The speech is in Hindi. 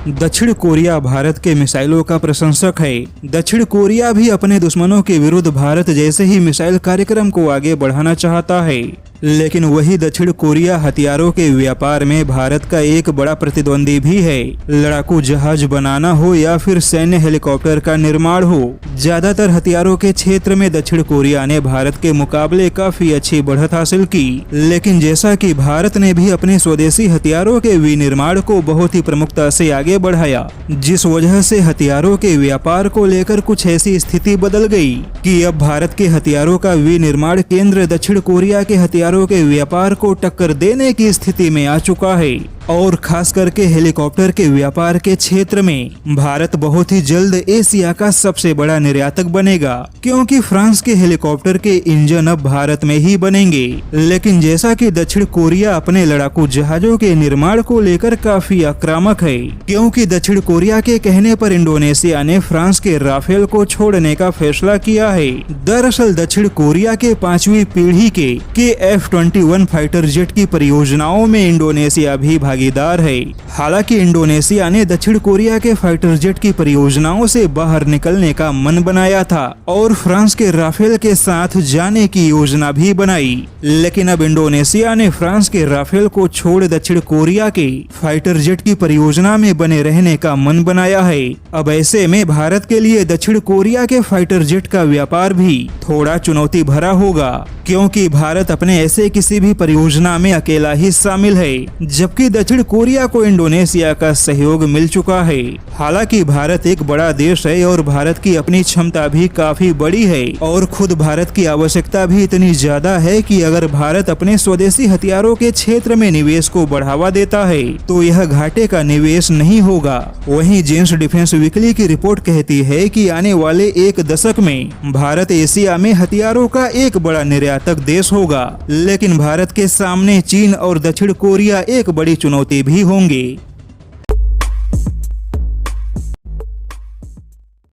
दक्षिण कोरिया भारत के मिसाइलों का प्रशंसक है। दक्षिण कोरिया भी अपने दुश्मनों के विरुद्ध भारत जैसे ही मिसाइल कार्यक्रम को आगे बढ़ाना चाहता है, लेकिन वही दक्षिण कोरिया हथियारों के व्यापार में भारत का एक बड़ा प्रतिद्वंदी भी है। लड़ाकू जहाज बनाना हो या फिर सैन्य हेलीकॉप्टर का निर्माण हो, ज्यादातर हथियारों के क्षेत्र में दक्षिण कोरिया ने भारत के मुकाबले काफी अच्छी बढ़त हासिल की। लेकिन जैसा कि भारत ने भी अपने स्वदेशी हथियारों के विनिर्माण को बहुत ही प्रमुखता से आगे बढ़ाया, जिस वजह से हथियारों के व्यापार को लेकर कुछ ऐसी स्थिति बदल गई कि अब भारत के हथियारों का विनिर्माण केंद्र दक्षिण कोरिया के हथियारों के व्यापार को टक्कर देने की स्थिति में आ चुका है। और खास करके हेलीकॉप्टर के व्यापार के क्षेत्र में भारत बहुत ही जल्द एशिया का सबसे बड़ा निर्यातक बनेगा, क्योंकि फ्रांस के हेलीकॉप्टर के इंजन अब भारत में ही बनेंगे। लेकिन जैसा कि दक्षिण कोरिया अपने लड़ाकू जहाजों के निर्माण को लेकर काफी आक्रामक है, क्योंकि दक्षिण कोरिया के कहने पर इंडोनेशिया ने फ्रांस के राफेल को छोड़ने का फैसला किया है। दरअसल दक्षिण कोरिया के 5वीं पीढ़ी के F-21 फाइटर जेट की परियोजनाओं में इंडोनेशिया भी भागीदार है। हालांकि इंडोनेशिया ने दक्षिण कोरिया के फाइटर जेट की परियोजनाओं से बाहर निकलने का मन बनाया था और फ्रांस के राफेल के साथ जाने की योजना भी बनाई। लेकिन अब इंडोनेशिया ने फ्रांस के राफेल को छोड़ दक्षिण कोरिया के फाइटर जेट की परियोजना में बने रहने का मन बनाया है। अब ऐसे में भारत के लिए दक्षिण कोरिया के फाइटर जेट का व्यापार भी थोड़ा चुनौती भरा होगा, क्योंकि भारत अपने ऐसे किसी भी परियोजना में अकेला ही शामिल है, जबकि दक्षिण कोरिया को इंडोनेशिया का सहयोग मिल चुका है। हालांकि भारत एक बड़ा देश है और भारत की अपनी क्षमता भी काफी बड़ी है और खुद भारत की आवश्यकता भी इतनी ज्यादा है कि अगर भारत अपने स्वदेशी हथियारों के क्षेत्र में निवेश को बढ़ावा देता है तो यह घाटे का निवेश नहीं होगा। वहीं जेम्स डिफेंस वीकली की रिपोर्ट कहती है कि आने वाले एक दशक में भारत एशिया में हथियारों का एक बड़ा निर्यातक देश होगा, लेकिन भारत के सामने चीन और दक्षिण कोरिया एक बड़ी चुनौती भी होंगे।